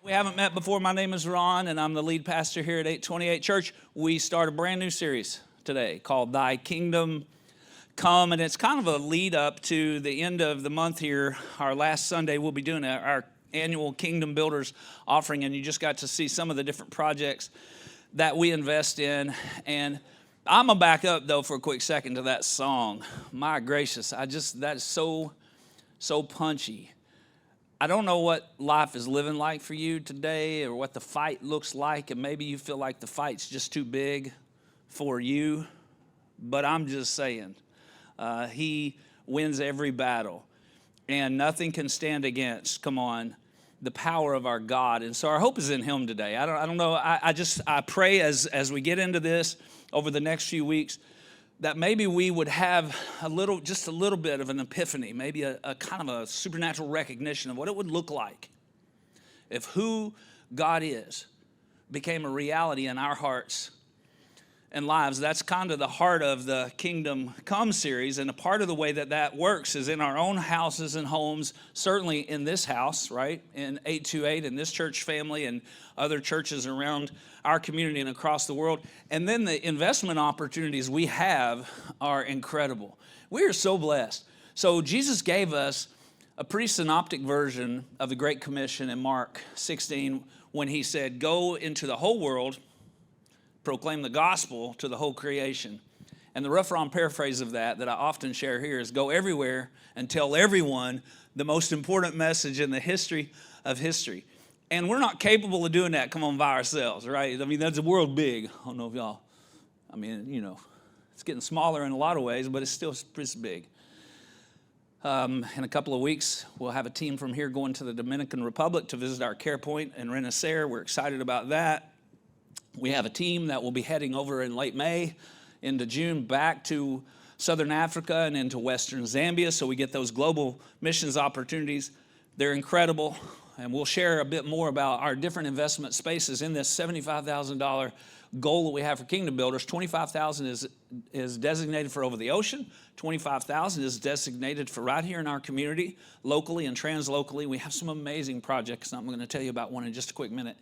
We haven't met before. My name is Ron, and I'm the lead pastor here at 828 Church. We start a brand new series today called Thy Kingdom Come, and it's kind of a lead up to the end of the month here. Our last Sunday, we'll be doing our annual Kingdom Builders offering, and you just got to see some of the different projects that we invest in. And I'm going to back up, though, for a quick second to that song. My gracious, that's so punchy. I don't know what life is living like for you today or what the fight looks like, and maybe you feel like the fight's just too big for you, but I'm just saying, he wins every battle, and nothing can stand against, come on, the power of our God. And so our hope is in him today. I don't know, I pray as we get into this over the next few weeks, that maybe we would have just a little bit of an epiphany, maybe a kind of a supernatural recognition of what it would look like if who God is became a reality in our hearts and lives. That's kind of the heart of the Kingdom Come series, and a part of the way that works is in our own houses and homes, certainly in this house, right, in 828, in this church family and other churches around our community and across the world. And then the investment opportunities we have are incredible. We are so blessed. So Jesus gave us a pretty synoptic version of the Great Commission in Mark 16 when he said, "Go into the whole world, proclaim the gospel to the whole creation." And the rough-around paraphrase of that I often share here is, go everywhere and tell everyone the most important message in the history of history. And we're not capable of doing that, come on, by ourselves, right? I mean, that's a world big. I don't know if y'all, it's getting smaller in a lot of ways, but it's still pretty big. In a couple of weeks, we'll have a team from here going to the Dominican Republic to visit our care point in Renacer. We're excited about that. We have a team that will be heading over in late May into June back to Southern Africa and into Western Zambia, so we get those global missions opportunities. They're incredible, and we'll share a bit more about our different investment spaces in this $75,000 goal that we have for Kingdom Builders. $25,000 is designated for over the ocean. $25,000 is designated for right here in our community, locally and translocally. We have some amazing projects, and I'm going to tell you about one in just a quick minute.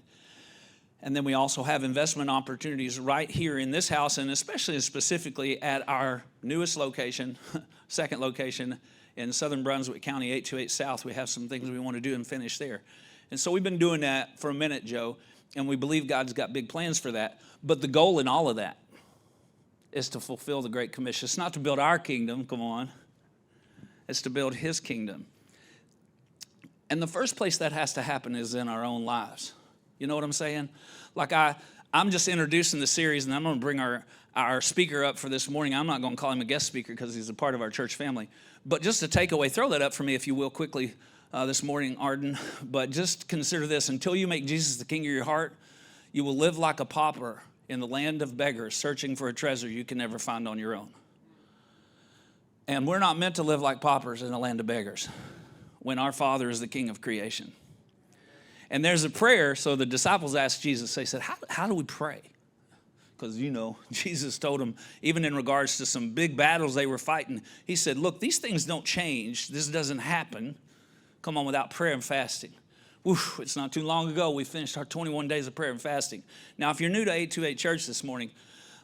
And then we also have investment opportunities right here in this house, and especially and specifically at our newest location, second location in Southern Brunswick County, 828 South. We have some things we want to do and finish there. And so we've been doing that for a minute, Joe, and we believe God's got big plans for that. But the goal in all of that is to fulfill the Great Commission. It's not to build our kingdom, come on. It's to build his kingdom. And the first place that has to happen is in our own lives. You know what I'm saying? Like I'm just introducing the series, and I'm going to bring our speaker up for this morning. I'm not going to call him a guest speaker because he's a part of our church family. But just a takeaway, throw that up for me if you will quickly this morning, Arden. But just consider this. Until you make Jesus the king of your heart, you will live like a pauper in the land of beggars, searching for a treasure you can never find on your own. And we're not meant to live like paupers in the land of beggars when our Father is the king of creation. And there's a prayer, so the disciples asked Jesus, they said, how do we pray? Because, Jesus told them, even in regards to some big battles they were fighting, he said, look, these things don't change. This doesn't happen, come on, without prayer and fasting. Woof, it's not too long ago we finished our 21 days of prayer and fasting. Now, if you're new to 828 Church this morning,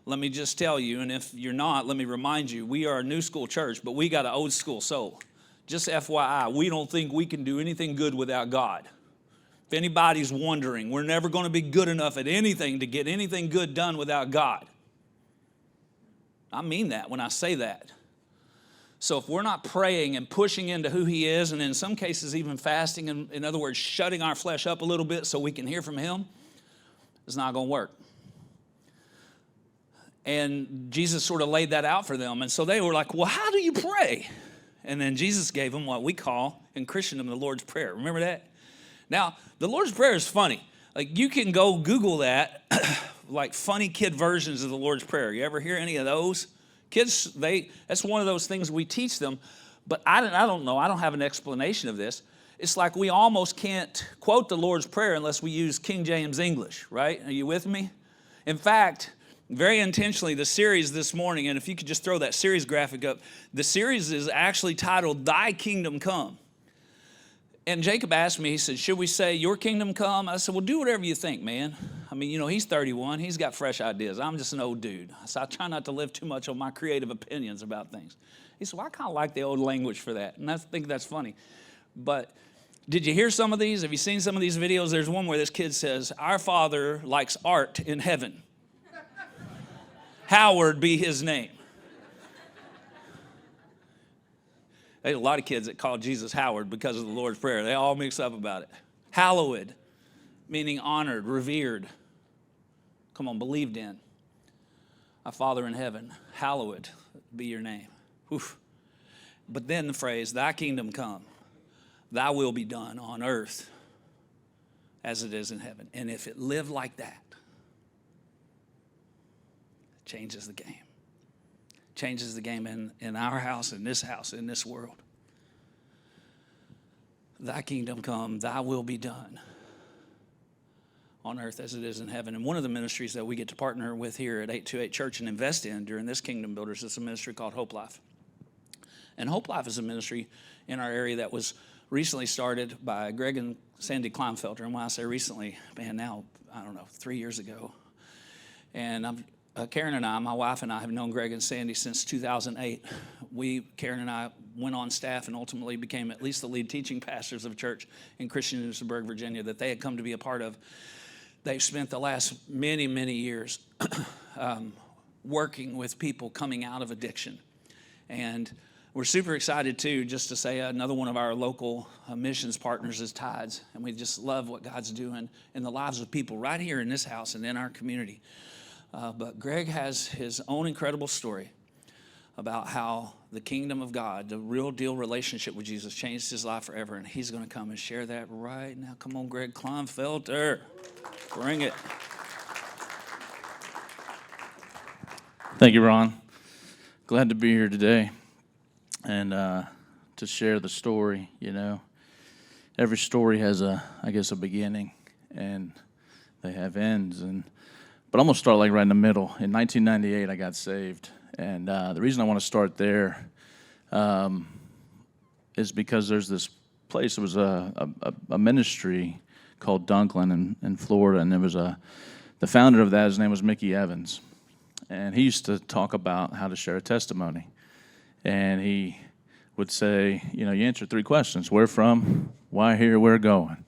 let me just tell you, and if you're not, let me remind you, we are a new school church, but we got an old school soul. Just FYI, we don't think we can do anything good without God. If anybody's wondering, we're never going to be good enough at anything to get anything good done without God. I mean that when I say that. So if we're not praying and pushing into who he is, and in some cases even fasting, and in other words, shutting our flesh up a little bit so we can hear from him, it's not going to work. And Jesus sort of laid that out for them. And so they were like, well, how do you pray? And then Jesus gave them what we call in Christendom the Lord's Prayer. Remember that? Now, the Lord's Prayer is funny. Like, you can go Google that, like funny kid versions of the Lord's Prayer. You ever hear any of those? Kids, that's one of those things we teach them, but I don't know. I don't have an explanation of this. It's like we almost can't quote the Lord's Prayer unless we use King James English, right? Are you with me? In fact, very intentionally, the series this morning, and if you could just throw that series graphic up, the series is actually titled, Thy Kingdom Come. And Jacob asked me, he said, should we say, your kingdom come? I said, well, do whatever you think, man. I mean, you know, he's 31. He's got fresh ideas. I'm just an old dude. So I try not to live too much on my creative opinions about things. He said, well, I kind of like the old language for that. And I think that's funny. But did you hear some of these? Have you seen some of these videos? There's one where this kid says, our Father likes art in heaven. Howard be his name. There's a lot of kids that call Jesus Howard because of the Lord's Prayer. They all mix up about it. Hallowed, meaning honored, revered. Come on, believed in. Our Father in heaven, hallowed be your name. Oof. But then the phrase, thy kingdom come, thy will be done on earth as it is in heaven. And if it lived like that, it changes the game. Changes the game in our house, in this world. Thy kingdom come, thy will be done on earth as it is in heaven. And one of the ministries that we get to partner with here at 828 Church and invest in during this Kingdom Builders is a ministry called HopeLife. And HopeLife is a ministry in our area that was recently started by Greg and Sandy Kleinfelter. And when I say recently, man, now, I don't know, 3 years ago. And Karen and I, my wife and I, have known Greg and Sandy since 2008. Karen and I went on staff and ultimately became at least the lead teaching pastors of a church in Christiansburg, Virginia, that they had come to be a part of. They've spent the last many, many years working with people coming out of addiction. And we're super excited, too, just to say another one of our local missions partners is Tides. And we just love what God's doing in the lives of people right here in this house and in our community. But Greg has his own incredible story about how the kingdom of God, the real deal relationship with Jesus, changed his life forever. And he's going to come and share that right now. Come on, Greg Kleinfelter. Bring it. Thank you, Ron. Glad to be here today and to share the story. You know, every story has a beginning, and they have ends. But I'm going to start like right in the middle. In 1998, I got saved. And the reason I want to start there is because there's this place. It was a ministry called Dunklin in Florida. And there was the founder of that, his name was Mickey Evans. And he used to talk about how to share a testimony. And he would say, you know, you answer 3 questions. Where from? Why here? Where going?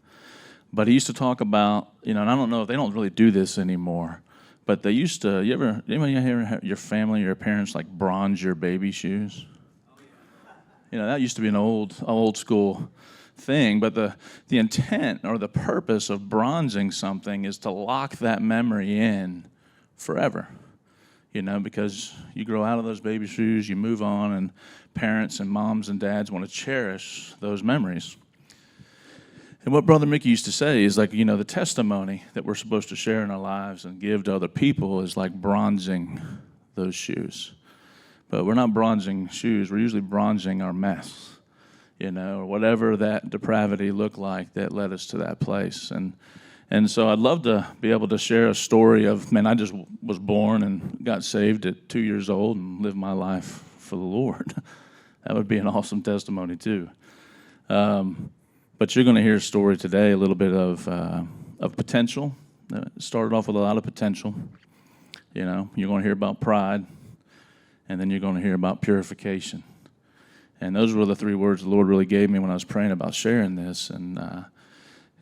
But he used to talk about, you know, and I don't know if they don't really do this anymore, but they used to, anybody here have your family, your parents like bronze your baby shoes? You know, that used to be an old school thing, but the intent or the purpose of bronzing something is to lock that memory in forever. You know, because you grow out of those baby shoes, you move on, and parents and moms and dads want to cherish those memories. And what Brother Mickey used to say is like, you know, the testimony that we're supposed to share in our lives and give to other people is like bronzing those shoes. But we're not bronzing shoes, we're usually bronzing our mess, you know, or whatever that depravity looked like that led us to that place. And so I'd love to be able to share a story of, man, I just was born and got saved at 2 years old and lived my life for the Lord. That would be an awesome testimony too. But you're going to hear a story today, a little bit of potential. It started off with a lot of potential. You know, you're going to hear about pride, and then you're going to hear about purification. And those were the 3 words the Lord really gave me when I was praying about sharing this. And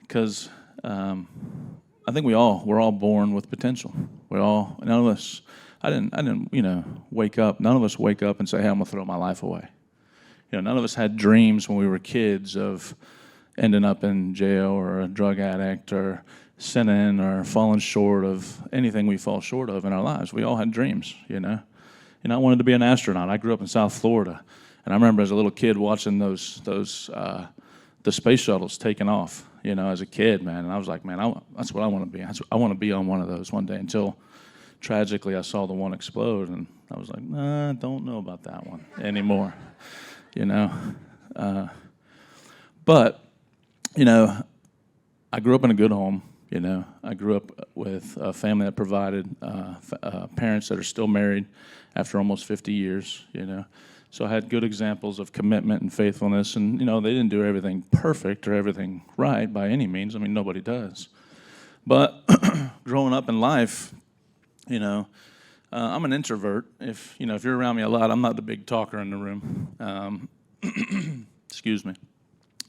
because I think we're all born with potential. None of us, I didn't, you know, wake up. None of us wake up and say, hey, I'm going to throw my life away. You know, none of us had dreams when we were kids of ending up in jail or a drug addict or sinning or falling short of anything we fall short of in our lives. We all had dreams, you know. You know, I wanted to be an astronaut. I grew up in South Florida, and I remember as a little kid watching the space shuttles taking off, you know, as a kid, man. And I was like, man, that's what I want to be. I want to be on one of those one day until, tragically, I saw the one explode, and I was like, nah, I don't know about that one anymore, you know. But, you know, I grew up in a good home, you know. I grew up with a family that provided, parents that are still married after almost 50 years, you know. So I had good examples of commitment and faithfulness. And, they didn't do everything perfect or everything right by any means. I mean, nobody does. But growing up in life, I'm an introvert. If you're around me a lot, I'm not the big talker in the room. Excuse me.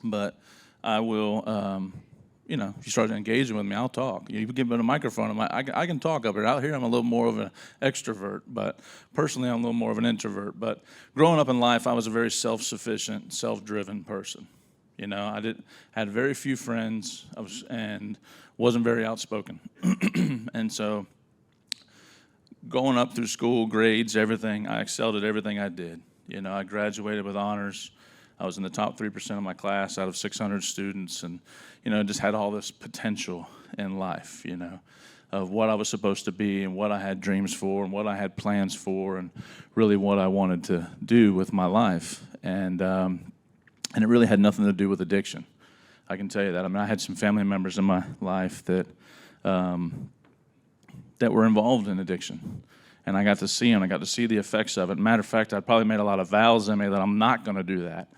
But I will, if you start engaging with me, I'll talk. You give me a microphone, I can talk up here. Out here, I'm a little more of an extrovert, but personally, I'm a little more of an introvert. But growing up in life, I was a very self-sufficient, self-driven person. I had very few friends, and wasn't very outspoken. And so, going up through school, grades, everything, I excelled at everything I did. I graduated with honors. I was in the top 3% of my class out of 600 students, and just had all this potential in life, of what I was supposed to be and what I had dreams for and what I had plans for and really what I wanted to do with my life. And it really had nothing to do with addiction. I can tell you that. I mean, I had some family members in my life that were involved in addiction. And I got to see them. I got to see the effects of it. Matter of fact, I probably made a lot of vows in me that I'm not going to do that,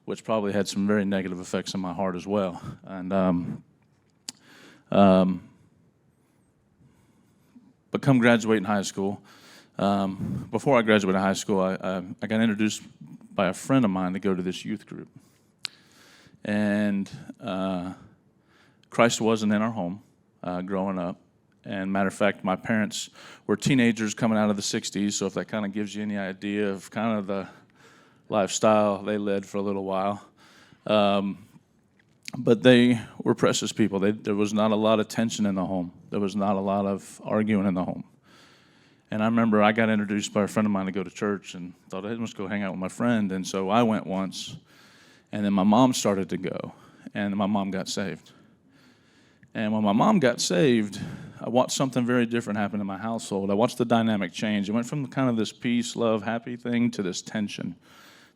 which probably had some very negative effects in my heart as well. And but come graduating high school, before I graduated high school, I got introduced by a friend of mine to go to this youth group. And Christ wasn't in our home growing up. And matter of fact, my parents were teenagers coming out of the 60s, so if that kind of gives you any idea of kind of the lifestyle they led for a little while. But they were precious people. There was not a lot of tension in the home. There was not a lot of arguing in the home. And I remember I got introduced by a friend of mine to go to church and thought, hey, let's go hang out with my friend. And so I went once, and then my mom started to go, and my mom got saved. And when my mom got saved, I watched something very different happen in my household. I watched the dynamic change. It went from kind of this peace, love, happy thing to this tension.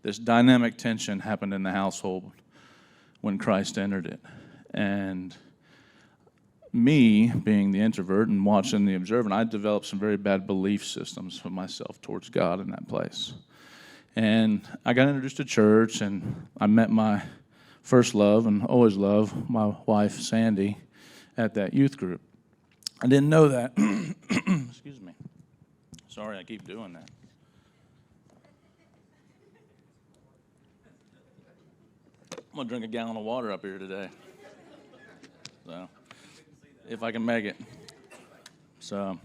This dynamic tension happened in the household when Christ entered it. And me, being the introvert and watching the observant, I developed some very bad belief systems for myself towards God in that place. And I got introduced to church, and I met my first love and always love, my wife, Sandy, at that youth group. I didn't know that. Excuse me. Sorry, I keep doing that. I'm going to drink a gallon of water up here today. So, if I can make it. So,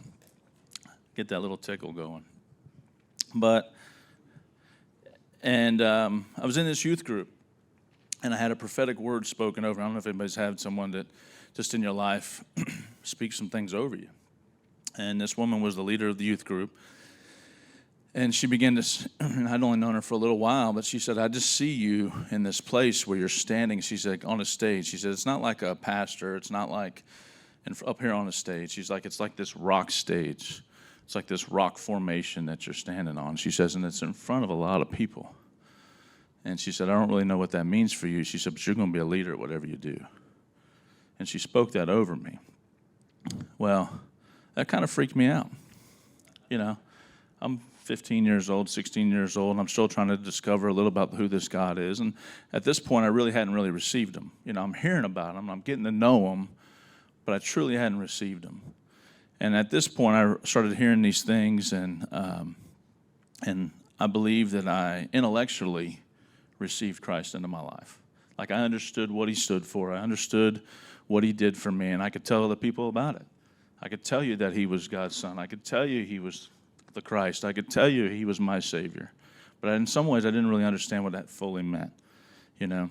get that little tickle going. I was in this youth group, and I had a prophetic word spoken over. I don't know if anybody's had someone that just in your life speaks some things over you. And this woman was the leader of the youth group. And she began to, I'd only known her for a little while, but she said, I just see you in this place where you're standing. She said, on a stage. She said, it's not like a pastor. It's not like up here on a stage. She's like, it's like this rock stage. It's like this rock formation that you're standing on. She says, and it's in front of a lot of people. And she said, I don't really know what that means for you. She said, but you're going to be a leader at whatever you do. And she spoke that over me. Well, that kind of freaked me out. I'm 15 years old, 16 years old, and I'm still trying to discover a little about who this God is. And at this point, I really hadn't really received him. I'm hearing about him, I'm getting to know him, but I truly hadn't received him. And at this point, I started hearing these things, and I believe that I intellectually received Christ into my life. Like I understood what he stood for. I understood what he did for me, and I could tell other people about it. I could tell you that he was God's son. I could tell you he was the Christ. I could tell you he was my Savior. But in some ways, I didn't really understand what that fully meant, And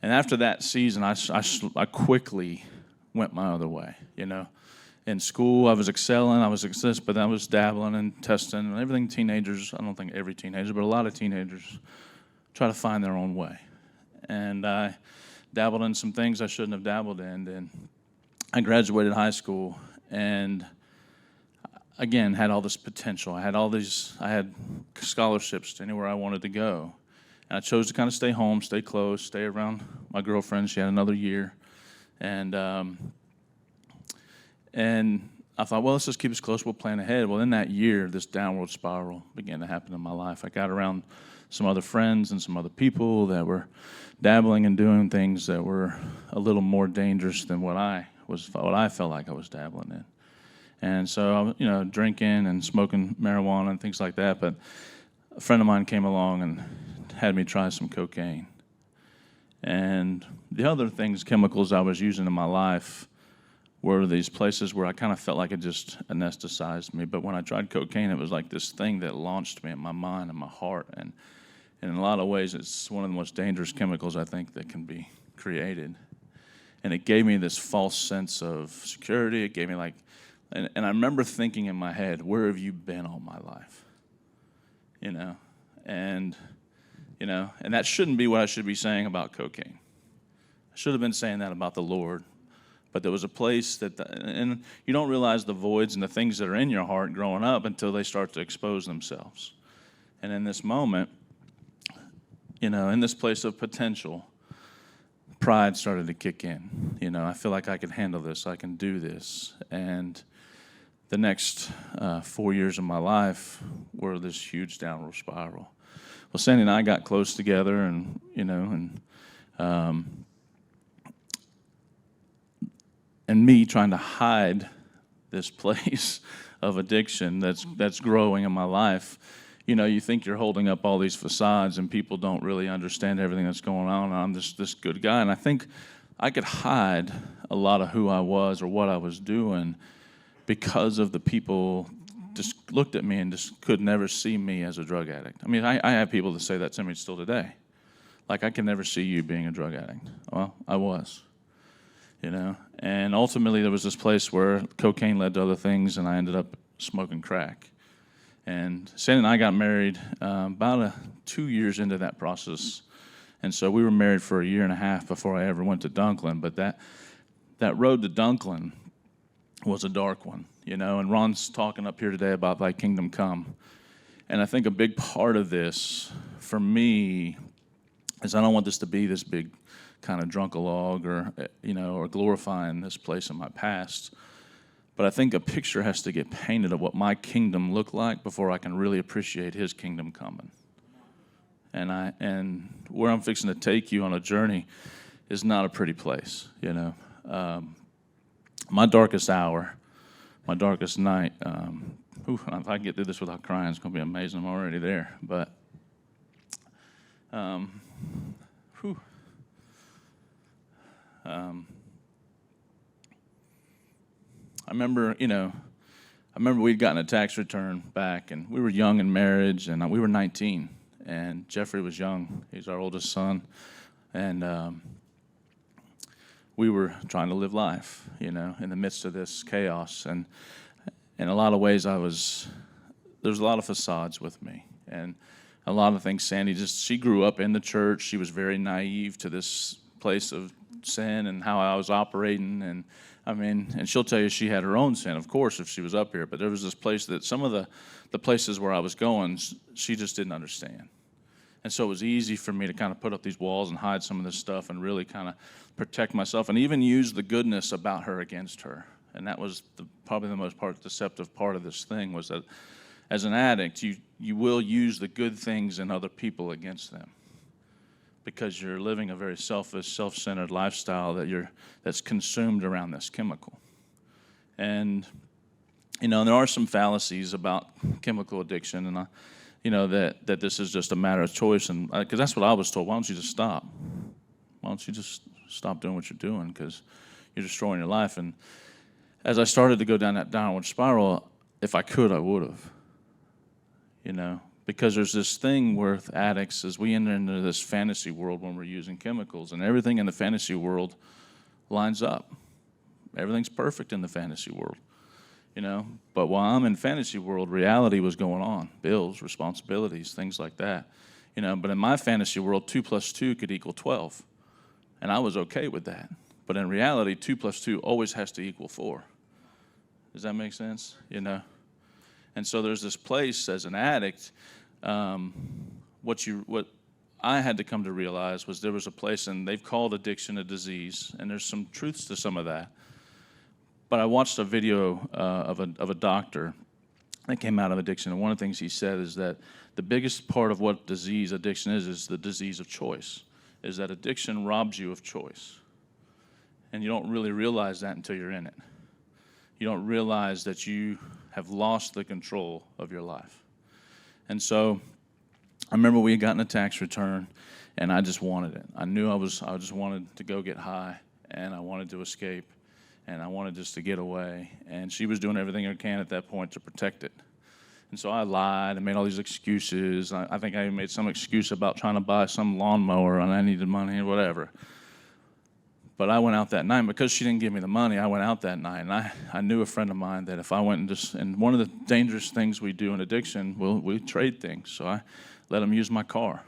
after that season, I quickly went my other way, In school, I was excelling, but I was dabbling and testing, and everything teenagers, I don't think every teenager, but a lot of teenagers try to find their own way. And I dabbled in some things I shouldn't have dabbled in, and I graduated high school, and again, had all this potential. I had scholarships to anywhere I wanted to go. And I chose to kind of stay home, stay close, stay around my girlfriend. She had another year. And I thought, well, let's just keep us close. We'll plan ahead. Well, in that year, this downward spiral began to happen in my life. I got around some other friends and some other people that were dabbling and doing things that were a little more dangerous than what I felt like I was dabbling in. And so, drinking and smoking marijuana and things like that. But a friend of mine came along and had me try some cocaine. And the other chemicals I was using in my life were these places where I kind of felt like it just anesthetized me. But when I tried cocaine, it was like this thing that launched me in my mind and my heart. And in a lot of ways, it's one of the most dangerous chemicals I think that can be created. And it gave me this false sense of security. It gave me and I remember thinking in my head, where have you been all my life? And that shouldn't be what I should be saying about cocaine. I should have been saying that about the Lord. But there was a place and you don't realize the voids and the things that are in your heart growing up until they start to expose themselves. And in this moment, in this place of potential, pride started to kick in. I feel like I can handle this. I can do this. And the next 4 years of my life were this huge downward spiral. Well, Sandy and I got close together, and me trying to hide this place of addiction that's growing in my life. You think you're holding up all these facades, and people don't really understand everything that's going on. I'm this good guy, and I think I could hide a lot of who I was or what I was doing because of the people just looked at me and just could never see me as a drug addict. I mean, I have people that say that to me still today. Like, I can never see you being a drug addict. Well, I was, And ultimately, there was this place where cocaine led to other things, and I ended up smoking crack. And Sandy and I got married about 2 years into that process. And so we were married for a year and a half before I ever went to Dunklin. But that road to Dunklin was a dark one, and Ron's talking up here today about thy kingdom come. And I think a big part of this, for me, is I don't want this to be this big kind of drunk-a-log or glorifying this place in my past. But I think a picture has to get painted of what my kingdom looked like before I can really appreciate his kingdom coming. And where I'm fixing to take you on a journey is not a pretty place, My darkest hour, my darkest night, if I can get through this without crying, it's going to be amazing. I'm already there. But, I remember we'd gotten a tax return back, and we were young in marriage, and we were 19, and Jeffrey was young. He's our oldest son, and we were trying to live life, in the midst of this chaos, and in a lot of ways there's a lot of facades with me, and a lot of things. Sandy she grew up in the church. She was very naive to this place of sin and how I was operating, and she'll tell you she had her own sin, of course, if she was up here, but there was this place that some of the places where I was going, she just didn't understand. And so it was easy for me to kind of put up these walls and hide some of this stuff and really kind of protect myself and even use the goodness about her against her. And that was probably the most deceptive part of this thing, was that as an addict, you will use the good things in other people against them, because you're living a very selfish, self-centered lifestyle that's consumed around this chemical. And, there are some fallacies about chemical addiction, and that this is just a matter of choice, and because that's what I was told. Why don't you just stop? Why don't you just stop doing what you're doing, because you're destroying your life? And as I started to go down that downward spiral, if I could, I would have, because there's this thing with addicts as we enter into this fantasy world when we're using chemicals, and everything in the fantasy world lines up. Everything's perfect in the fantasy world, But while I'm in fantasy world, reality was going on. Bills, responsibilities, things like that, But in my fantasy world, 2 + 2 could equal 12, and I was okay with that. But in reality, 2 + 2 always has to equal 4. Does that make sense? And so there's this place as an addict. What I had to come to realize was there was a place, and they've called addiction a disease, and there's some truths to some of that. But I watched a video of a doctor that came out of addiction, and one of the things he said is that the biggest part of what disease addiction is the disease of choice, is that addiction robs you of choice. And you don't really realize that until you're in it. You don't realize that you have lost the control of your life. And so I remember we had gotten a tax return, and I just wanted it. I knew I just wanted to go get high, and I wanted to escape, and I wanted just to get away. And she was doing everything I can at that point to protect it. And so I lied and made all these excuses. I think I even made some excuse about trying to buy some lawnmower, and I needed money or whatever. But I went out that night. Because she didn't give me the money, I went out that night. And I knew a friend of mine that if I went and one of the dangerous things we do in addiction, we trade things. So I let him use my car,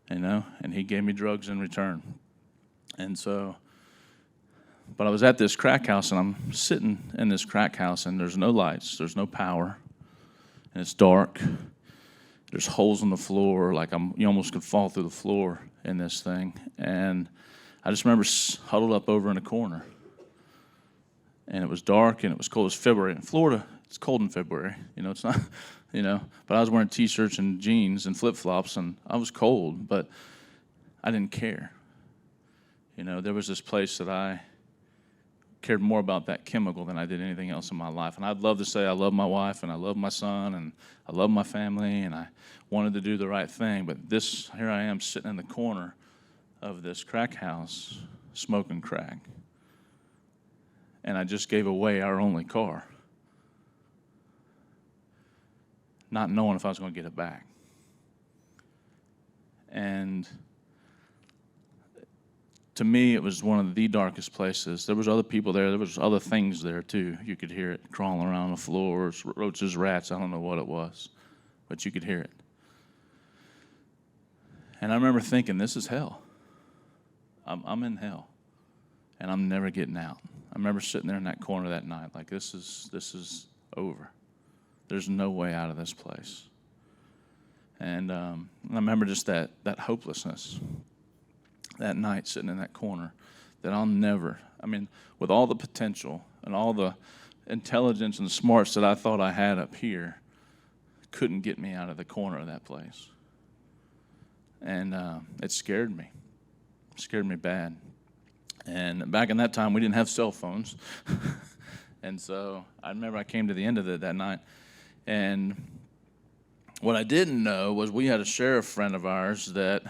and he gave me drugs in return. And so, but I was at this crack house, and I'm sitting in this crack house, and there's no lights, there's no power, and it's dark. There's holes in the floor, like you almost could fall through the floor in this thing. And I just remember huddled up over in a corner. And it was dark, and it was cold. It was February. In Florida, it's cold in February. It's not, But I was wearing T-shirts and jeans and flip-flops, and I was cold, but I didn't care. There was this place that I cared more about that chemical than I did anything else in my life. And I'd love to say I love my wife, and I love my son, and I love my family, and I wanted to do the right thing. But here I am sitting in the corner of this crack house smoking crack. And I just gave away our only car, not knowing if I was going to get it back. And to me, it was one of the darkest places. There was other people there. There was other things there, too. You could hear it crawling around the floors, roaches, rats. I don't know what it was, but you could hear it. And I remember thinking, this is hell. I'm in hell, and I'm never getting out. I remember sitting there in that corner that night like, this is over. There's no way out of this place. And I remember just that hopelessness that night sitting in that corner, that I'll never, with all the potential and all the intelligence and smarts that I thought I had up here, couldn't get me out of the corner of that place. And it scared me. It scared me bad. And back in that time, we didn't have cell phones. And so I remember I came to the end of it that night. And what I didn't know was we had a sheriff friend of ours that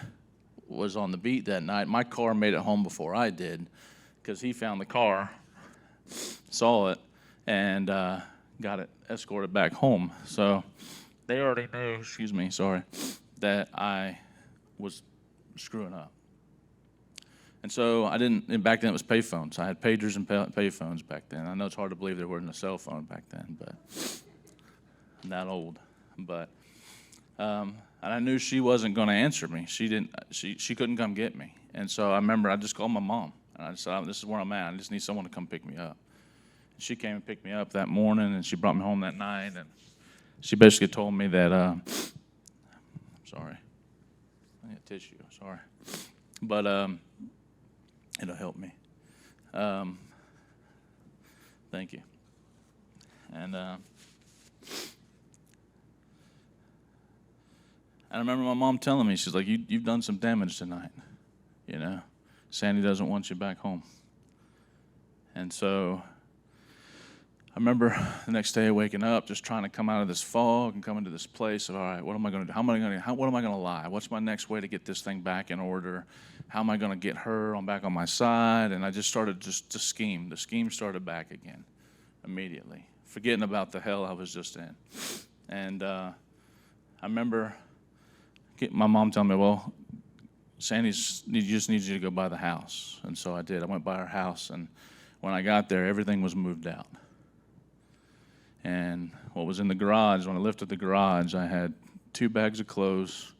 was on the beat that night. My car made it home before I did, because he found the car, saw it, and got it escorted back home. So they already knew, that I was screwing up. And so I didn't, and back then it was payphones. I had pagers and payphones back then. I know it's hard to believe there wasn't a cell phone back then, but I'm that old. But, and I knew she wasn't going to answer me. She couldn't come get me. And so I remember I just called my mom, and I said, this is where I'm at. I just need someone to come pick me up. And she came and picked me up that morning, and she brought me home that night, and she basically told me that, I'm sorry. I need a tissue, sorry. But it'll help me. Thank you. And I remember my mom telling me, she's like, you've done some damage tonight. Sandy doesn't want you back home. And so I remember the next day waking up, just trying to come out of this fog and come into this place of, all right, what am I going to do? What am I going to lie? What's my next way to get this thing back in order? How am I going to get her back on my side? And I just started to scheme. The scheme started back again immediately, forgetting about the hell I was just in. And I remember my mom telling me, well, Sandy just needs you to go by the house. And so I did. I went by her house, and when I got there, everything was moved out. And what was in the garage, when I lifted the garage, I had 2 bags of clothes,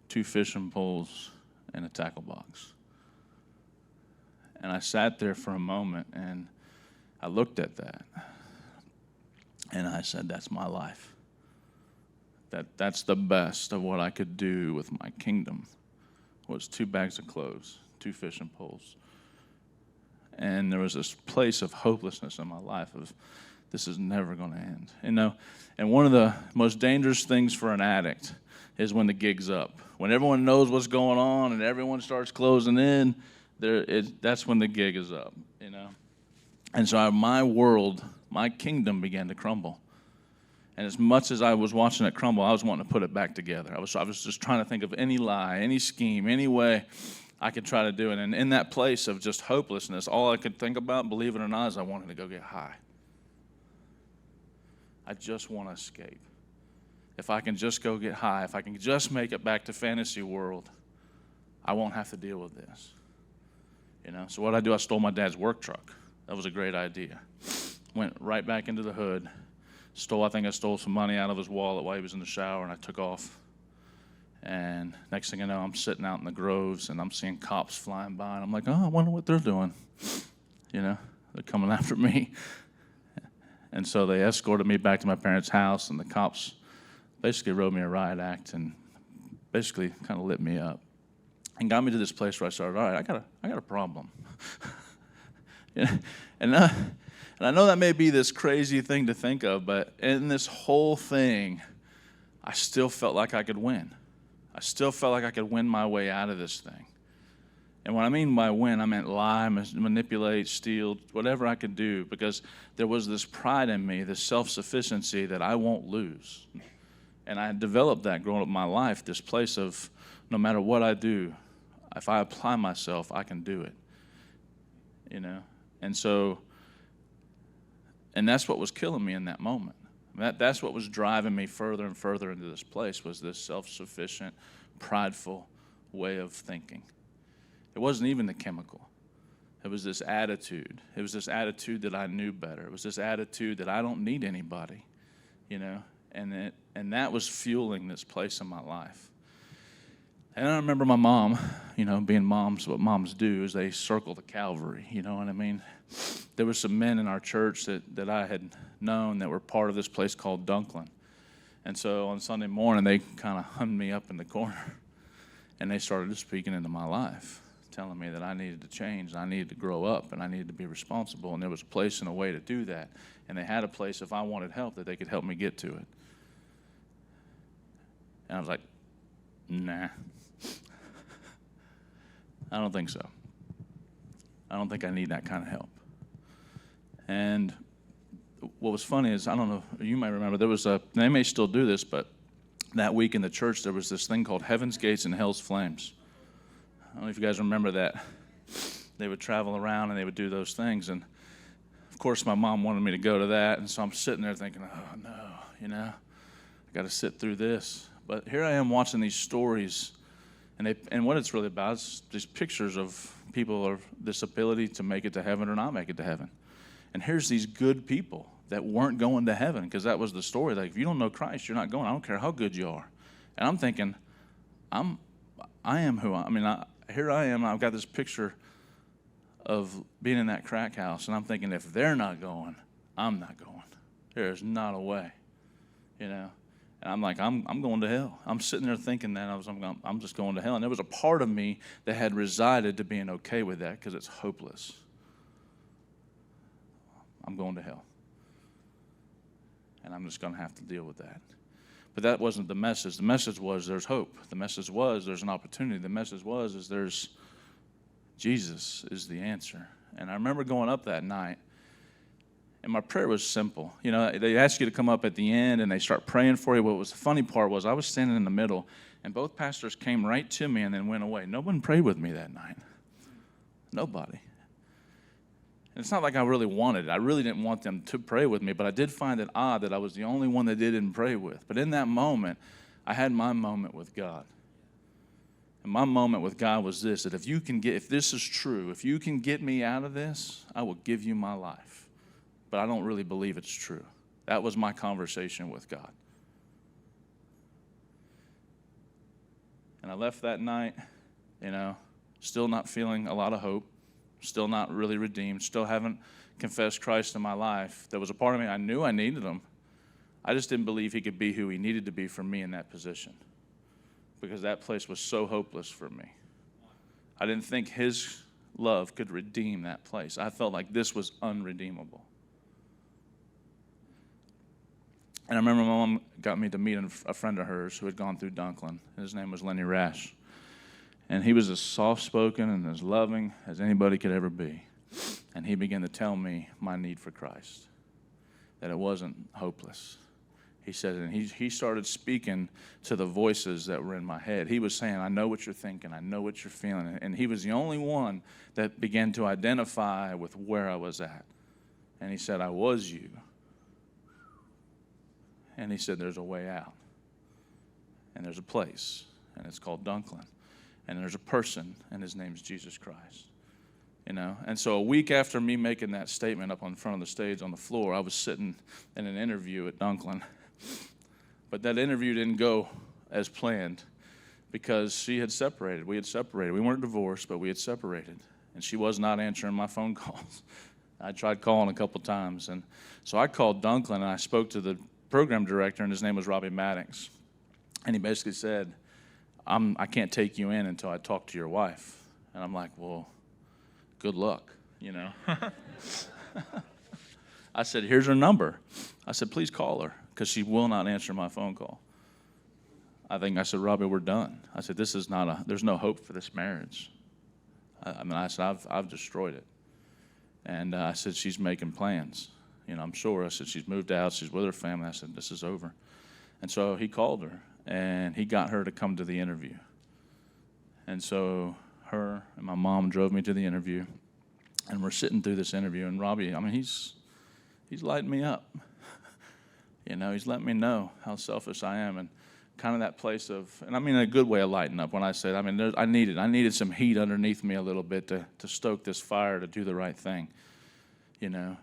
2 fishing poles, and a tackle box. And I sat there for a moment, and I looked at that, and I said, that's my life. That's the best of what I could do with my kingdom, was 2 bags of clothes, 2 fishing poles, And there was this place of hopelessness in my life of, this is never going to end. You know, and one of the most dangerous things for an addict is when the gig's up. When everyone knows what's going on and everyone starts closing in, that's when the gig is up, you know. And so my world, my kingdom began to crumble. And as much as I was watching it crumble, I was wanting to put it back together. I was just trying to think of any lie, any scheme, any way I could try to do it. And in that place of just hopelessness, all I could think about, believe it or not, is I wanted to go get high. I just want to escape. If I can just go get high, if I can just make it back to fantasy world, I won't have to deal with this. You know, so what I do, I stole my dad's work truck. That was a great idea. Went right back into the hood. I think I stole some money out of his wallet while he was in the shower, and I took off. And next thing I know, I'm sitting out in the groves, and I'm seeing cops flying by, and I'm like, oh, I wonder what they're doing. You know, they're coming after me. And so they escorted me back to my parents' house, and the cops basically wrote me a riot act and basically kind of lit me up and got me to this place where I started, all right, I got a problem. And I know that may be this crazy thing to think of, but in this whole thing, I still felt like I could win. I still felt like I could win my way out of this thing. And what I mean by win, I meant lie, manipulate, steal, whatever I could do, because there was this pride in me, this self-sufficiency that I won't lose. And I had developed that growing up in my life, this place of no matter what I do, if I apply myself, I can do it. You know? And so, and that's what was killing me in that moment. That's what was driving me further and further into this place, was this self-sufficient, prideful way of thinking. It wasn't even the chemical. It was this attitude. It was this attitude that I knew better. It was this attitude that I don't need anybody, you know? And that was fueling this place in my life. And I remember my mom, you know, being moms, what moms do is they circle the Calvary, you know what I mean? There were some men in our church that I had known that were part of this place called Dunklin. And so on Sunday morning, they kind of hummed me up in the corner, and they started speaking into my life, telling me that I needed to change, I needed to grow up, and I needed to be responsible, and there was a place and a way to do that. And they had a place, if I wanted help, that they could help me get to it. And I was like, nah. I don't think so. I don't think I need that kind of help. And what was funny is, I don't know, you might remember, they may still do this, but that week in the church, there was this thing called Heaven's Gates and Hell's Flames. I don't know if you guys remember that. They would travel around and they would do those things. And of course, my mom wanted me to go to that. And so I'm sitting there thinking, oh no, you know, I got to sit through this. But here I am watching these stories. And what it's really about is these pictures of people of this ability to make it to heaven or not make it to heaven. And here's these good people that weren't going to heaven, because that was the story. Like, if you don't know Christ, you're not going. I don't care how good you are. And I'm thinking, I am who here I am. I've got this picture of being in that crack house, and I'm thinking, if they're not going, I'm not going. There is not a way, you know. And I'm like, I'm going to hell. I'm sitting there thinking that I'm just going to hell. And there was a part of me that had resided to being okay with that, because it's hopeless. I'm going to hell. And I'm just going to have to deal with that. But that wasn't the message. The message was there's hope. The message was there's an opportunity. The message was there's Jesus is the answer. And I remember going up that night, and my prayer was simple. You know, they ask you to come up at the end, and they start praying for you. What was the funny part was I was standing in the middle, and both pastors came right to me and then went away. No one prayed with me that night. Nobody. And it's not like I really wanted it. I really didn't want them to pray with me, but I did find it odd that I was the only one that they didn't pray with. But in that moment, I had my moment with God. And my moment with God was this, that if this is true, if you can get me out of this, I will give you my life. But I don't really believe it's true. That was my conversation with God. And I left that night, you know, still not feeling a lot of hope, still not really redeemed, still haven't confessed Christ in my life. There was a part of me, I knew I needed him. I just didn't believe he could be who he needed to be for me in that position, because that place was so hopeless for me. I didn't think his love could redeem that place. I felt like this was unredeemable. And I remember my mom got me to meet a friend of hers who had gone through Dunklin. His name was Lenny Rash. And he was as soft-spoken and as loving as anybody could ever be. And he began to tell me my need for Christ, that it wasn't hopeless. He said, and he started speaking to the voices that were in my head. He was saying, I know what you're thinking. I know what you're feeling. And he was the only one that began to identify with where I was at. And he said, I was you. And he said, there's a way out. And there's a place, and it's called Dunklin. And there's a person, and his name's Jesus Christ. You know? And so a week after me making that statement up on front of the stage on the floor, I was sitting in an interview at Dunklin. But that interview didn't go as planned because she had separated. We had separated. We weren't divorced, but we had separated. And she was not answering my phone calls. I tried calling a couple times. And so I called Dunklin, and I spoke to the program director, and his name was Robbie Maddox. And he basically said, I can't take you in until I talk to your wife. And I'm like, well, good luck, you know. I said, here's her number. I said, please call her, because she will not answer my phone call. I said, Robbie, we're done. I said, there's no hope for this marriage. I said, I've destroyed it. And I said, she's making plans. You know, I'm sure. I said, she's moved out. She's with her family. I said, this is over. And so he called her, and he got her to come to the interview. And so her and my mom drove me to the interview, and we're sitting through this interview, and Robbie, I mean, he's lighting me up. You know, he's letting me know how selfish I am, and kind of that place of, and I mean in a good way of lighting up when I said, I mean, I needed some heat underneath me a little bit to stoke this fire to do the right thing, you know.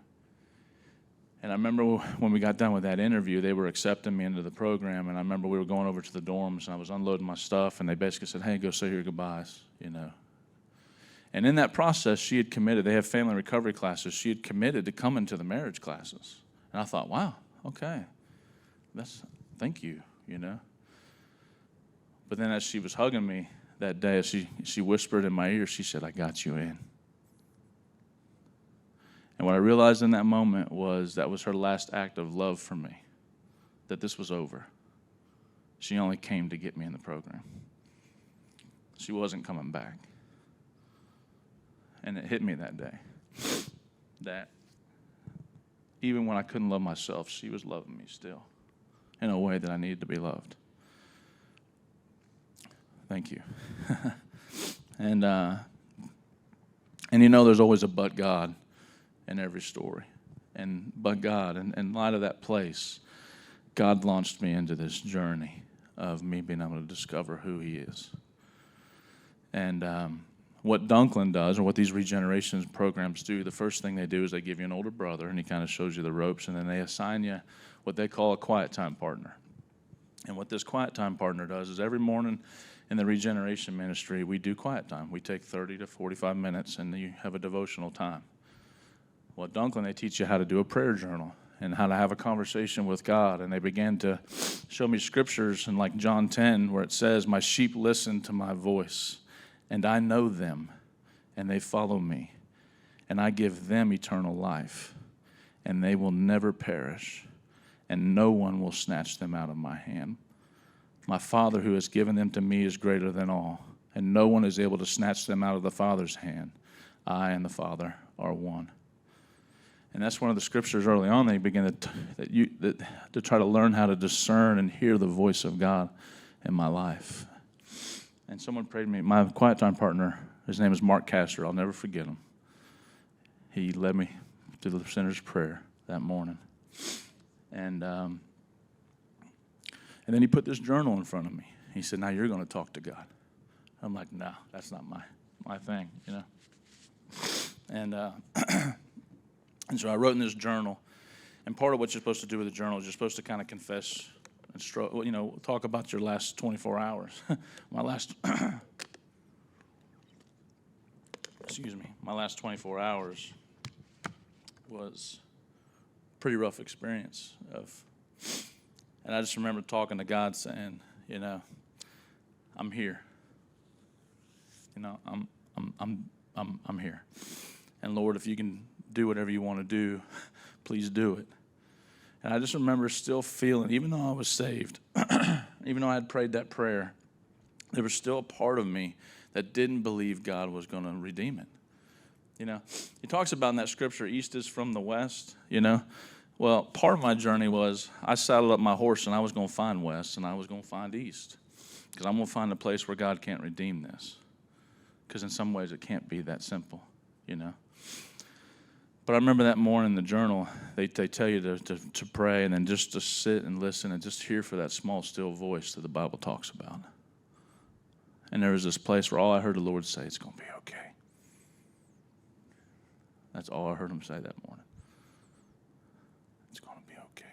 And I remember when we got done with that interview, they were accepting me into the program, and I remember we were going over to the dorms, and I was unloading my stuff, and they basically said, hey, go say your goodbyes, you know. And in that process, she had committed. They have family recovery classes. She had committed to coming to the marriage classes. And I thought, wow, okay, thank you, you know. But then as she was hugging me that day, she whispered in my ear, she said, I got you in. And what I realized in that moment was that was her last act of love for me, that this was over. She only came to get me in the program. She wasn't coming back. And it hit me that day that even when I couldn't love myself, she was loving me still in a way that I needed to be loved. Thank you. And you know there's always a but God in every story. And but God, and in light of that place, God launched me into this journey of me being able to discover who he is. And what Dunklin does, or what these regeneration programs do, the first thing they do is they give you an older brother, and he kind of shows you the ropes, and then they assign you what they call a quiet time partner. And what this quiet time partner does is every morning in the regeneration ministry, we do quiet time. We take 30 to 45 minutes, and you have a devotional time. Well, at Dunklin, they teach you how to do a prayer journal and how to have a conversation with God. And they began to show me scriptures in like John 10 where it says, my sheep listen to my voice, and I know them, and they follow me. And I give them eternal life, and they will never perish, and no one will snatch them out of my hand. My Father who has given them to me is greater than all, and no one is able to snatch them out of the Father's hand. I and the Father are one. And that's one of the scriptures early on. They begin to try to learn how to discern and hear the voice of God in my life. And someone prayed to me. My quiet time partner, his name is Mark Castor. I'll never forget him. He led me to the sinner's prayer that morning. And then he put this journal in front of me. He said, now you're going to talk to God. I'm like, no, that's not my thing, you know. And so I wrote in this journal, and part of what you're supposed to do with the journal is you're supposed to kind of confess and talk about your last 24 hours. My last 24 hours was a pretty rough experience and I just remember talking to God saying, I'm here. I'm I'm here. And Lord, if you can do whatever you want to do, please do it. And I just remember still feeling, even though I was saved, even though I had prayed that prayer, there was still a part of me that didn't believe God was going to redeem it. You know, he talks about in that scripture, east is from the west, you know. Well, part of my journey was I saddled up my horse and I was going to find west and I was going to find east. Because I'm going to find a place where God can't redeem this. Because in some ways it can't be that simple, you know. But I remember that morning in the journal, they tell you to pray and then just to sit and listen and just hear for that small, still voice that the Bible talks about. And there was this place where all I heard the Lord say, it's going to be okay. That's all I heard him say that morning. It's going to be okay.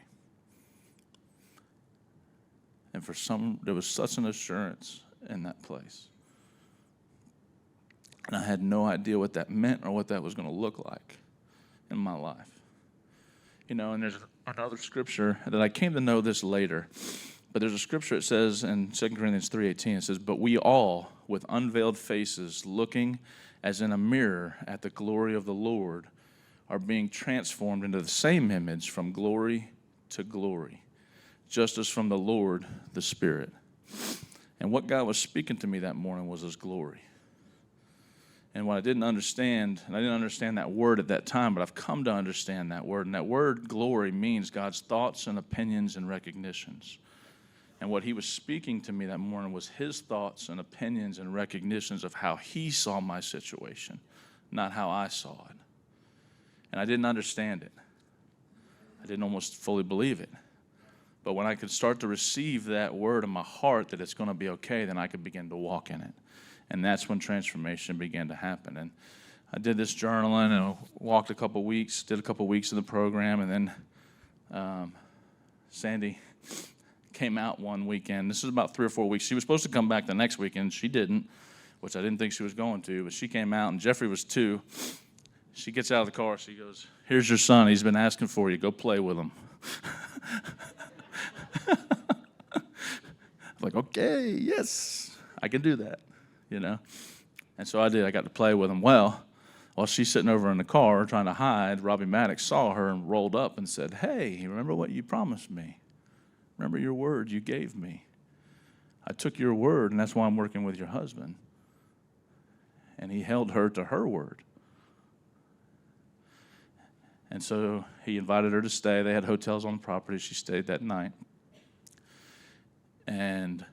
And there was such an assurance in that place. And I had no idea what that meant or what that was going to look like in my life. You know, and there's another scripture that I came to know this later. But there's a scripture that says in 2 Corinthians 3:18, it says, but we all, with unveiled faces, looking as in a mirror at the glory of the Lord, are being transformed into the same image from glory to glory, just as from the Lord, the Spirit. And what God was speaking to me that morning was his glory. And what I didn't understand, and I didn't understand that word at that time, but I've come to understand that word. And that word glory means God's thoughts and opinions and recognitions. And what he was speaking to me that morning was his thoughts and opinions and recognitions of how he saw my situation, not how I saw it. And I didn't understand it. I didn't almost fully believe it. But when I could start to receive that word in my heart that it's going to be okay, then I could begin to walk in it. And that's when transformation began to happen. And I did this journaling and I walked a couple weeks, did a couple weeks of the program, and then Sandy came out one weekend. This is about 3 or 4 weeks. She was supposed to come back the next weekend. She didn't, which I didn't think she was going to, but she came out, and Jeffrey was 2. She gets out of the car. She goes, here's your son. He's been asking for you. Go play with him. I'm like, okay, yes, I can do that, you know. And so I did. I got to play with him. Well, while she's sitting over in the car trying to hide, Robbie Maddox saw her and rolled up and said, hey, remember what you promised me? Remember your word you gave me. I took your word, and that's why I'm working with your husband. And he held her to her word. And so he invited her to stay. They had hotels on the property. She stayed that night. And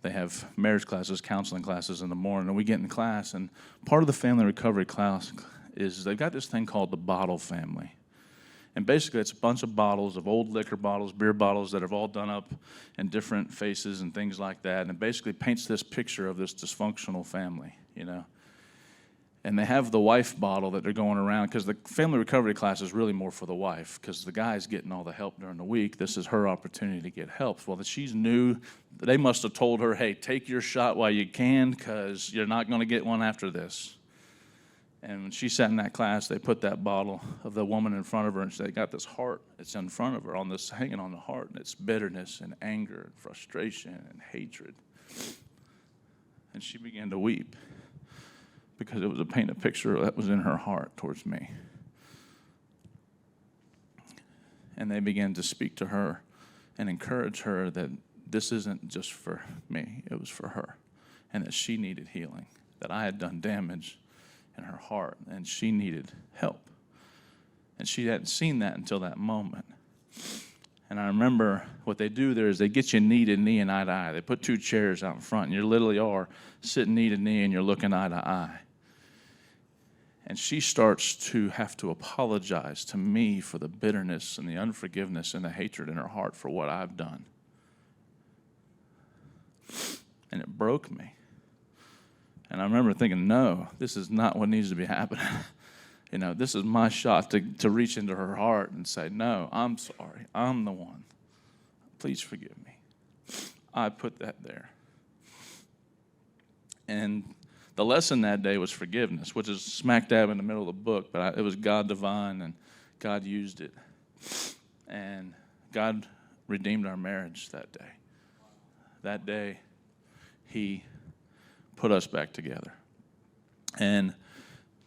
they have marriage classes, counseling classes in the morning. And we get in class, and part of the family recovery class is they've got this thing called the bottle family. And basically, it's a bunch of bottles of old liquor bottles, beer bottles that have all done up in different faces and things like that. And it basically paints this picture of this dysfunctional family, you know. And they have the wife bottle that they're going around, because the family recovery class is really more for the wife, because the guy's getting all the help during the week. This is her opportunity to get help. Well, she's new. They must have told her, hey, take your shot while you can, because you're not going to get one after this. And when she sat in that class, they put that bottle of the woman in front of her, and they got this heart that's in front of her, on this hanging on the heart, and it's bitterness and anger and frustration and hatred. And she began to weep, because it was a painted picture that was in her heart towards me. And they began to speak to her and encourage her that this isn't just for me, it was for her, and that she needed healing, that I had done damage in her heart, and she needed help. And she hadn't seen that until that moment. And I remember what they do there is they get you knee to knee and eye to eye. They put 2 chairs out in front, and you literally are sitting knee to knee, and you're looking eye to eye. And she starts to have to apologize to me for the bitterness and the unforgiveness and the hatred in her heart for what I've done. And it broke me. And I remember thinking, no, this is not what needs to be happening. You know, this is my shot to reach into her heart and say, no, I'm sorry. I'm the one. Please forgive me. I put that there. And the lesson that day was forgiveness, which is smack dab in the middle of the book, but it was God divine, and God used it. And God redeemed our marriage that day. That day, he put us back together. And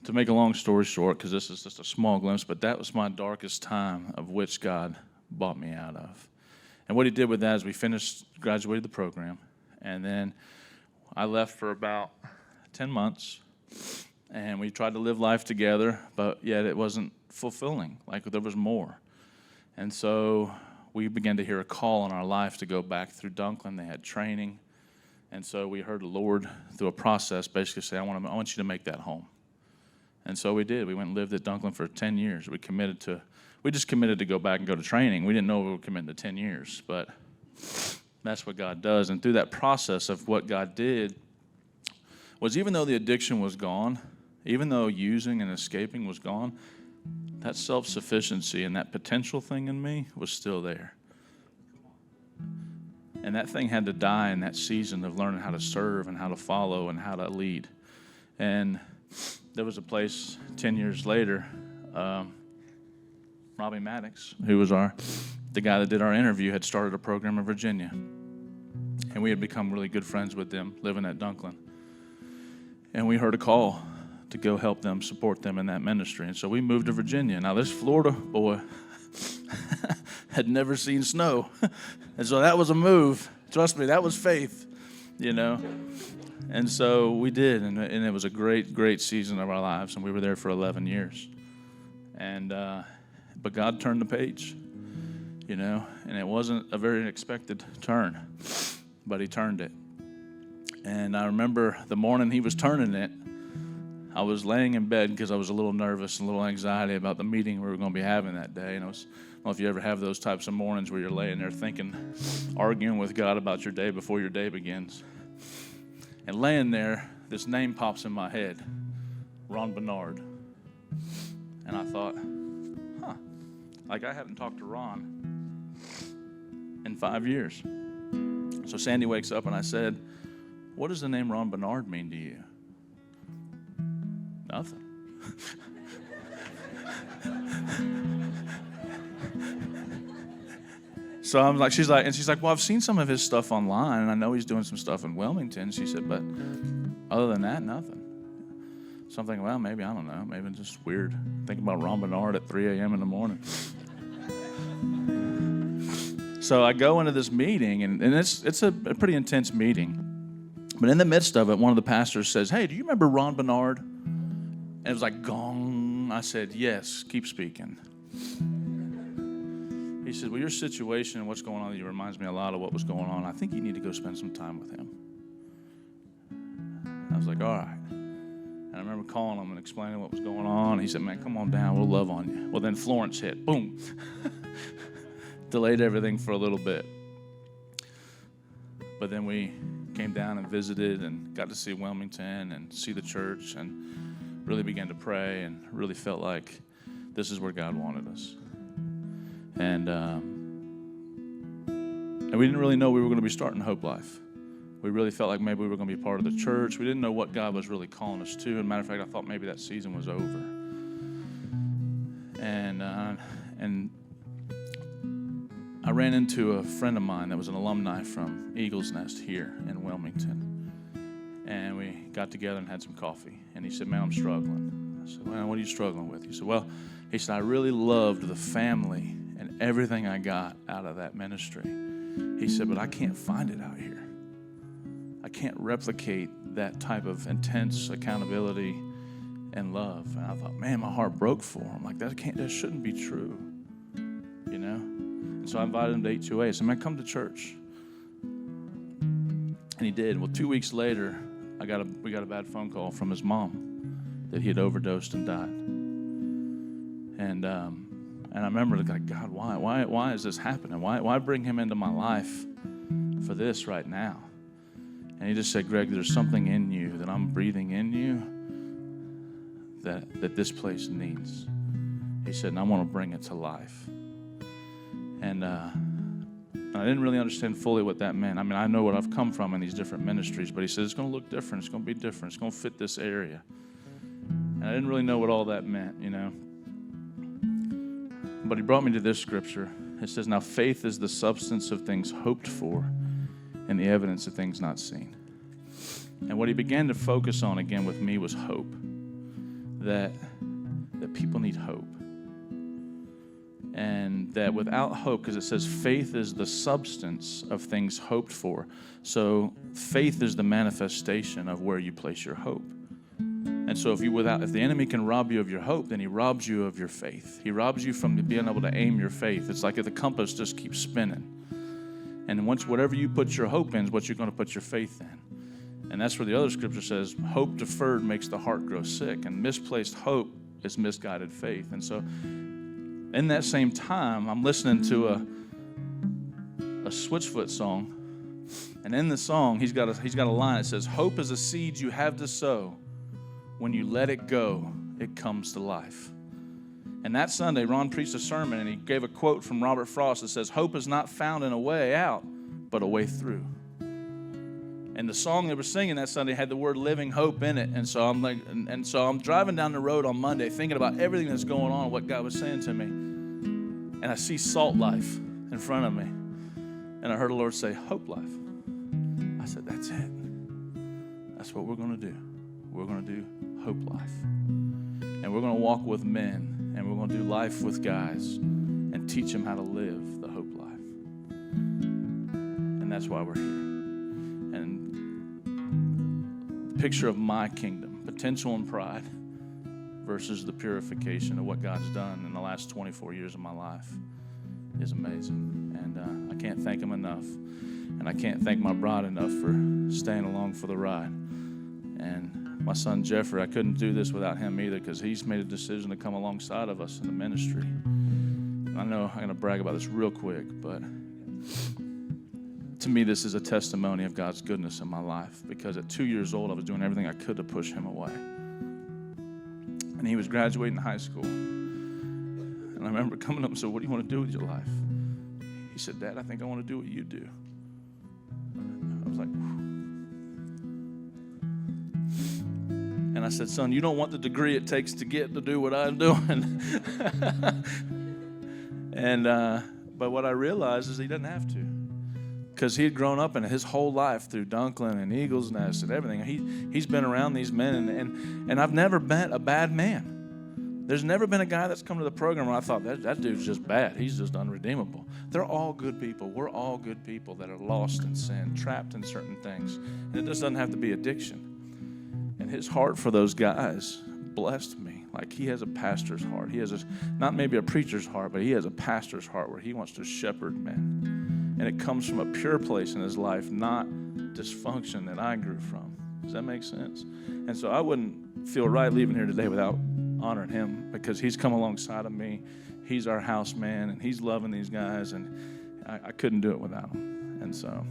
to make a long story short, because this is just a small glimpse, but that was my darkest time of which God brought me out of. And what he did with that is we graduated the program, and then I left for about 10 months, and we tried to live life together, but yet it wasn't fulfilling, like there was more. And so we began to hear a call in our life to go back through Dunklin. They had training, and so we heard the Lord through a process basically say, I want you to make that home. And so we did. We went and lived at Dunklin for 10 years. We just committed to go back and go to training. We didn't know we were committing to 10 years, but that's what God does. And through that process of what God did was, even though the addiction was gone, even though using and escaping was gone, that self-sufficiency and that potential thing in me was still there. And that thing had to die in that season of learning how to serve and how to follow and how to lead. And there was a place 10 years later, Robbie Maddox, who was the guy that did our interview, had started a program in Virginia. And we had become really good friends with them, living at Dunklin. And we heard a call to go help them, support them in that ministry. And so we moved to Virginia. Now, this Florida boy had never seen snow. And so that was a move. Trust me, that was faith, you know. And so we did, and it was a great, great season of our lives, and we were there for 11 years. And but God turned the page, you know, and it wasn't a very expected turn, but he turned it. And I remember the morning he was turning it, I was laying in bed because I was a little nervous and a little anxiety about the meeting we were going to be having that day. And I don't know if you ever have those types of mornings where you're laying there thinking, arguing with God about your day before your day begins. And laying there, this name pops in my head, Ron Bernard. And I thought, like I haven't talked to Ron in 5 years. So Sandy wakes up and I said, what does the name Ron Bernard mean to you? Nothing. So I'm like, she's like, well, I've seen some of his stuff online, and I know he's doing some stuff in Wilmington. She said, but other than that, nothing. So I'm thinking, well, maybe, I don't know, maybe it's just weird thinking about Ron Bernard at 3 a.m. in the morning. So I go into this meeting, and it's a pretty intense meeting. But in the midst of it, one of the pastors says, hey, do you remember Ron Bernard? And it was like, gong. I said, yes, keep speaking. He said, well, your situation and what's going on with you reminds me a lot of what was going on. I think you need to go spend some time with him. I was like, all right. And I remember calling him and explaining what was going on. He said, man, come on down. We'll love on you. Well, then Florence hit. Boom. Delayed everything for a little bit. But then we came down and visited and got to see Wilmington and see the church and really began to pray and really felt like this is where God wanted us. And we didn't really know we were going to be starting HopeLife. We really felt like maybe we were going to be part of the church. We didn't know what God was really calling us to. As a matter of fact, I thought maybe that season was over. And I ran into a friend of mine that was an alumni from Eagle's Nest here in Wilmington. And we got together and had some coffee. And he said, man, I'm struggling. I said, well, what are you struggling with? He said, I really loved the family and everything I got out of that ministry. He said, but I can't find it out here. I can't replicate that type of intense accountability and love. And I thought, man, my heart broke for him. Like, that shouldn't be true, you know? And so I invited him to 828. I said, man, come to church. And he did. Well, 2 weeks later, we got a bad phone call from his mom that he had overdosed and died. And I remember, like, God, why is this happening? Why bring him into my life for this right now? And he just said, Greg, there's something in you that I'm breathing in you that this place needs. He said, and I want to bring it to life. And I didn't really understand fully what that meant. I mean, I know what I've come from in these different ministries, but he said, it's going to look different. It's going to be different. It's going to fit this area. And I didn't really know what all that meant, you know. But he brought me to this scripture. It says, now faith is the substance of things hoped for and the evidence of things not seen. And what he began to focus on again with me was hope. that people need hope. And that without hope, because it says faith is the substance of things hoped for. So faith is the manifestation of where you place your hope. And so if the enemy can rob you of your hope, then he robs you of your faith. He robs you from being able to aim your faith. It's like if the compass just keeps spinning. And once whatever you put your hope in is what you're going to put your faith in. And that's where the other scripture says, hope deferred makes the heart grow sick, and misplaced hope is misguided faith. And so in that same time, I'm listening to a Switchfoot song, and in the song, he's got a line that says, hope is a seed you have to sow. When you let it go, it comes to life. And that Sunday, Ron preached a sermon, and he gave a quote from Robert Frost that says, hope is not found in a way out, but a way through. And the song they were singing that Sunday had the word living hope in it. And so I'm driving down the road on Monday thinking about everything that's going on, what God was saying to me. And I see Salt Life in front of me. And I heard the Lord say, HopeLife. I said, that's it. That's what we're going to do. We're going to do HopeLife. And we're going to walk with men. And we're going to do life with guys and teach them how to live the hope life. And that's why we're here. And the picture of my kingdom, potential and pride, versus the purification of what God's done in the last 24 years of my life is amazing. And I can't thank him enough. And I can't thank my bride enough for staying along for the ride. And my son Jeffrey, I couldn't do this without him either, because he's made a decision to come alongside of us in the ministry. And I know I'm going to brag about this real quick, but to me this is a testimony of God's goodness in my life, because at 2 years old I was doing everything I could to push him away. And he was graduating high school. And I remember coming up and said, what do you want to do with your life? He said, Dad, I think I want to do what you do. I was like, and I said, son, you don't want the degree it takes to get to do what I'm doing. And but what I realized is he doesn't have to, because he had grown up in his whole life through Dunklin and Eagle's Nest and everything. He's been around these men, and I've never met a bad man. There's never been a guy that's come to the program where I thought, that dude's just bad. He's just unredeemable. They're all good people. We're all good people that are lost in sin, trapped in certain things. And it just doesn't have to be addiction. And his heart for those guys blessed me. Like, he has a pastor's heart. He has not maybe a preacher's heart, but he has a pastor's heart where he wants to shepherd men. And it comes from a pure place in his life, not dysfunction that I grew from. Does that make sense? And so I wouldn't feel right leaving here today without honoring him, because he's come alongside of me. He's our house man, and he's loving these guys, and I couldn't do it without him. And so,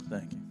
thank you.